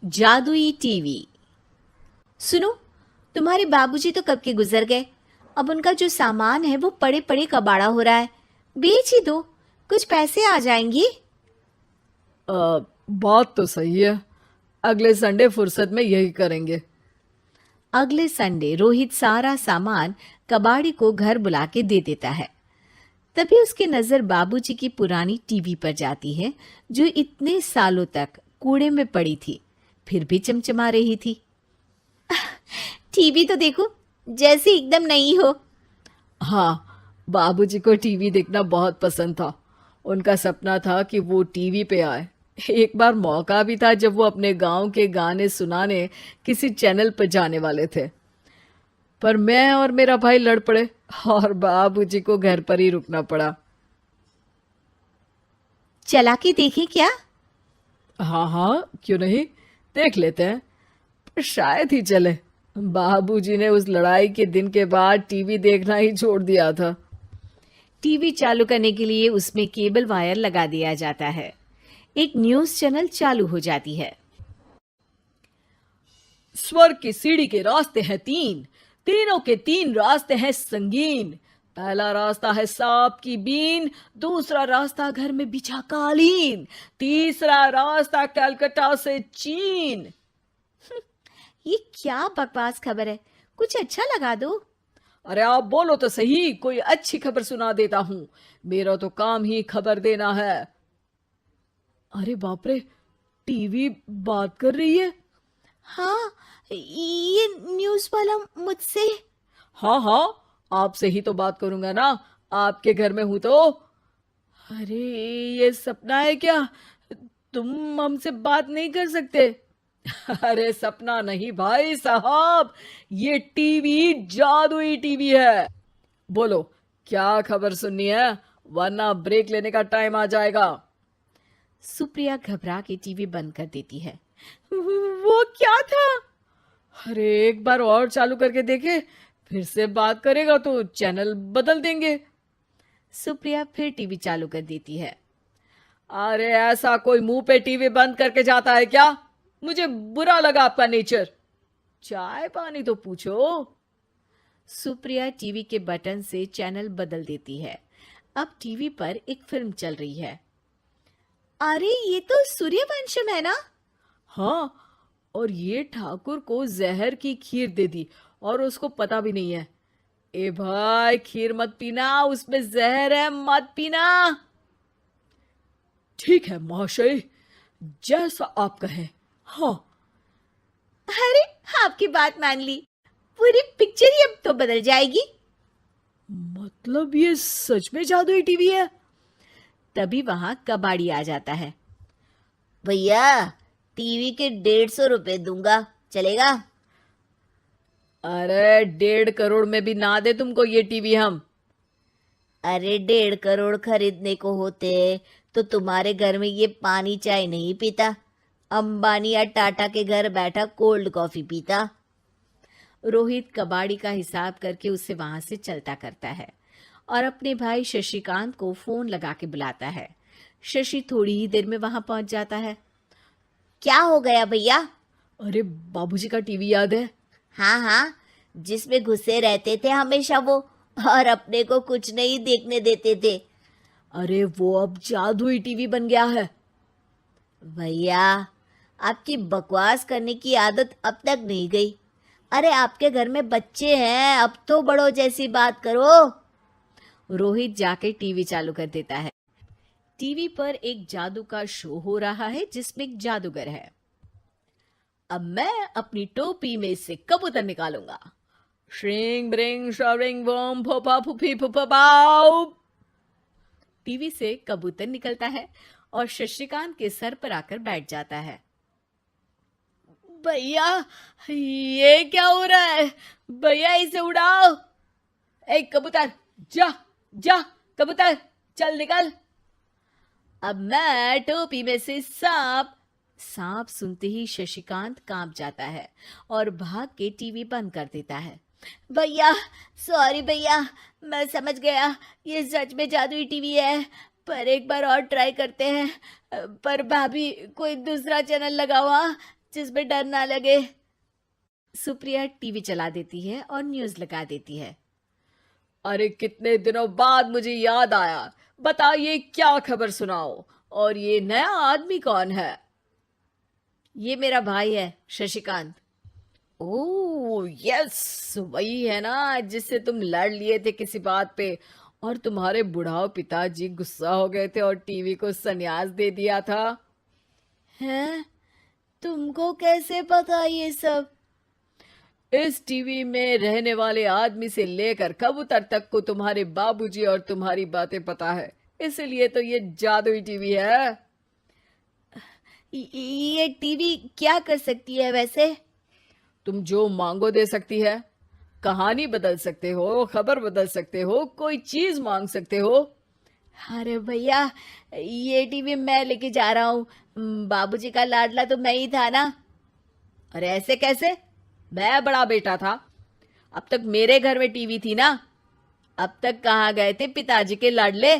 जादुई टीवी। सुनो, तुम्हारे बाबूजी तो कब के गुजर गए। अब उनका जो सामान है वो पड़े पड़े कबाड़ा हो रहा है। बेच ही दो, कुछ पैसे आ जाएंगी। बात तो सही है। अगले संडे फुर्सत में यही करेंगे। अगले संडे रोहित सारा सामान कबाड़ी को घर बुला के दे देता है। तभी उसकी नजर बाबूजी की पुरानी टीवी पर जाती है, जो इतने सालों तक कूड़े में पड़ी थी, फिर भी चमचमा रही थी। टीवी तो देखो, जैसे एकदम नई हो। हाँ, बाबूजी को टीवी देखना बहुत पसंद था। उनका सपना था कि वो टीवी पे आए। एक बार मौका भी था जब वो अपने गांव के गाने सुनाने किसी चैनल पर जाने वाले थे, पर मैं और मेरा भाई लड़ पड़े और बाबूजी को घर पर ही रुकना पड़ा। चला के देखें क्या? हाँ हाँ, क्यों नहीं, देख लेते हैं। पर शायद ही चले। बाबूजी ने उस लड़ाई के दिन के बाद टीवी देखना ही छोड़ दिया था। टीवी चालू करने के लिए उसमें केबल वायर लगा दिया जाता है। एक न्यूज चैनल चालू हो जाती है। स्वर्ग की सीढ़ी के रास्ते हैं तीन, तीनों के तीन रास्ते हैं संगीन। पहला रास्ता है सांप की बीन, दूसरा रास्ता घर में बिछा कालीन, तीसरा रास्ता कलकत्ता से चीन। ये क्या बकवास खबर है, कुछ अच्छा लगा दो। अरे आप बोलो तो सही, कोई अच्छी खबर सुना देता हूं। मेरा तो काम ही खबर देना है। अरे बाप रे, टीवी बात कर रही है। हाँ, ये न्यूज वाला मुझसे। हाँ हाँ, आपसे ही तो बात करूंगा ना, आपके घर में हूं तो। अरे, ये सपना है क्या? तुम हमसे बात नहीं कर सकते? अरे सपना नहीं भाई साहब, ये टीवी जादुई टीवी है। बोलो, क्या खबर सुननी है, वरना ब्रेक लेने का टाइम आ जाएगा। सुप्रिया घबरा के टीवी बंद कर देती है। वो क्या था? अरे एक बार और चालू करके देखे, फिर से बात करेगा तो चैनल बदल देंगे। सुप्रिया फिर टीवी चालू कर देती है। अरे ऐसा कोई मुंह पे टीवी बंद करके जाता है क्या? मुझे बुरा लगा आपका नेचर। चाय पानी तो पूछो। सुप्रिया टीवी के बटन से चैनल बदल देती है। अब टीवी पर एक फिल्म चल रही है। अरे ये तो सूर्यवंशम है ना? हाँ, और ये ठाकुर को जहर की खीर दे दी और उसको पता भी नहीं है। ए भाई, खीर मत पीना, उसमें जहर है, मत पीना। ठीक है महाशय, जैसा आप कहें। हाँ। अरे, आपकी बात मान ली, पूरी पिक्चर ही अब तो बदल जाएगी। मतलब ये सच में जादुई टीवी है? तभी वहां कबाड़ी आ जाता है। भैया, टीवी के 150 रुपए दूंगा, चलेगा? अरे 1.5 करोड़ में भी ना दे तुमको ये टीवी हम। अरे 1.5 करोड़ खरीदने को होते तो तुम्हारे घर में ये पानी चाय नहीं पीता, अंबानी या टाटा के घर बैठा कोल्ड कॉफी पीता। रोहित कबाड़ी का हिसाब करके उसे वहां से चलता करता है और अपने भाई शशिकांत को फोन लगा के बुलाता है। शशि थोड़ी ही देर में वहां पहुंच जाता है। क्या हो गया भैया? अरे बाबूजी का टीवी याद है? हाँ हाँ, जिसमें घुसे रहते थे हमेशा वो, और अपने को कुछ नहीं देखने देते थे। अरे वो अब जादुई टीवी बन गया है। भैया, आपकी बकवास करने की आदत अब तक नहीं गई। अरे आपके घर में बच्चे हैं, अब तो बड़ों जैसी बात करो। रोहित जाके टीवी चालू कर देता है। टीवी पर एक जादू का शो हो रहा है जिसमें एक जादूगर है। अब मैं अपनी टोपी में से कबूतर निकालूंगा। श्रिंग ब्रिंग शरिंग बम फोपा फुफी फुफा बाउ। टीवी से कबूतर निकलता है और शशिकांत के सर पर आकर बैठ जाता है। भैया, ये क्या हो रहा है? भैया इसे उड़ाओ। ए कबूतर, जा जा, कबूतर चल निकल। अब मैं टोपी में से सांप। सांप सुनते ही शशिकांत कांप जाता है और भाग के टीवी बंद कर देता है। भैया, सॉरी भैया, मैं समझ गया ये सच में जादुई टीवी है, पर एक बार और ट्राई करते हैं। पर भाभी, कोई दूसरा चैनल लगाओ। हाँ, जिसमें डर ना लगे। सुप्रिया टीवी चला देती है और न्यूज लगा देती है। अरे कितने दिनों बाद मुझे याद आया, बताइए क्या खबर सुनाओ। और ये नया आदमी कौन है? ये मेरा भाई है शशिकांत। ओह यस, वही है ना जिससे तुम लड़ लिए थे किसी बात पे, और तुम्हारे बुढ़ाओ पिताजी गुस्सा हो गए थे और टीवी को संन्यास दे दिया था। हैं? तुमको कैसे पता ये सब? इस टीवी में रहने वाले आदमी से लेकर कबूतर तक को तुम्हारे बाबूजी और तुम्हारी बातें पता है, इसलिए तो ये जादुई टीवी है। ये टीवी क्या कर सकती है वैसे? तुम जो मांगो दे सकती है। कहानी बदल सकते हो, खबर बदल सकते हो, कोई चीज मांग सकते हो। अरे भैया, ये टीवी मैं लेके जा रहा हूँ। बाबूजी का लाडला तो मैं ही था ना। अरे ऐसे कैसे? मैं बड़ा बेटा था, अब तक मेरे घर में टीवी थी ना। अब तक कहाँ गए थे पिताजी के लाडले?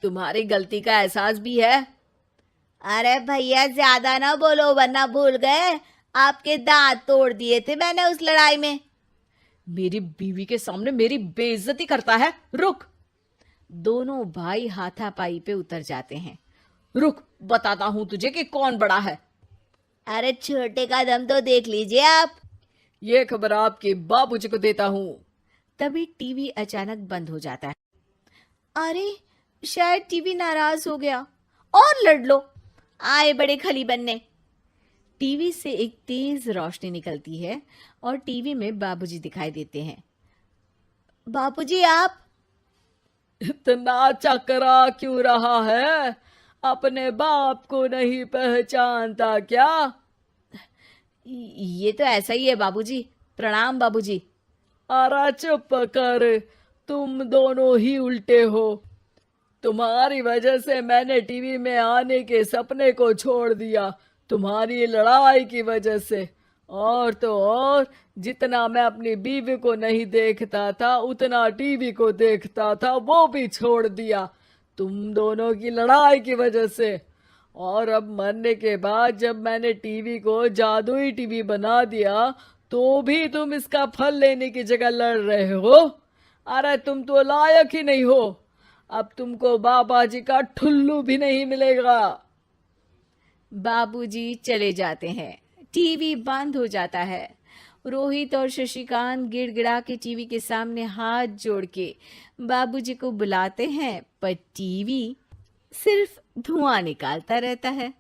तुम्हारी गलती का एहसास भी है। अरे भैया, ज्यादा ना बोलो वरना भूल गए आपके दांत तोड़ दिए थे मैंने उस लड़ाई में। मेरी बीवी के सामने मेरी बेइज्जती करता है। रुक। दोनों भाई हाथापाई पे उतर जाते हैं। रुक, बताता हूं तुझे कि कौन बड़ा है। अरे छोटे का दम तो देख लीजिए आप। ये खबर आपके बाबूजी को देता हूं। तभी टीवी अचानक बंद हो जाता है। अरे शायद टीवी नाराज हो गया। और लड़ लो, आए बड़े खली बनने। टीवी से एक तेज रोशनी निकलती है और टीवी में बाबूजी दिखाई देते हैं। बाबूजी आप? इतना चकरा क्यों रहा है? अपने बाप को नहीं पहचानता क्या? ये तो ऐसा ही है बाबूजी। प्रणाम बाबूजी। अरे चुप कर, तुम दोनों ही उल्टे हो। तुम्हारी वजह से मैंने टीवी में आने के सपने को छोड़ दिया, तुम्हारी लड़ाई की वजह से। और तो और, जितना मैं अपनी बीवी को नहीं देखता था उतना टीवी को देखता था, वो भी छोड़ दिया तुम दोनों की लड़ाई की वजह से। और अब मरने के बाद जब मैंने टीवी को जादुई टीवी बना दिया तो भी तुम इसका फल लेने की जगह लड़ रहे हो। अरे तुम तो लायक ही नहीं हो। अब तुमको बाबा जी का ठुल्लू भी नहीं मिलेगा। बाबूजी चले जाते हैं। टीवी बंद हो जाता है। रोहित और शशिकांत गिड़गिड़ा के टीवी के सामने हाथ जोड़ के बाबूजी को बुलाते हैं, पर टीवी सिर्फ धुआं निकालता रहता है।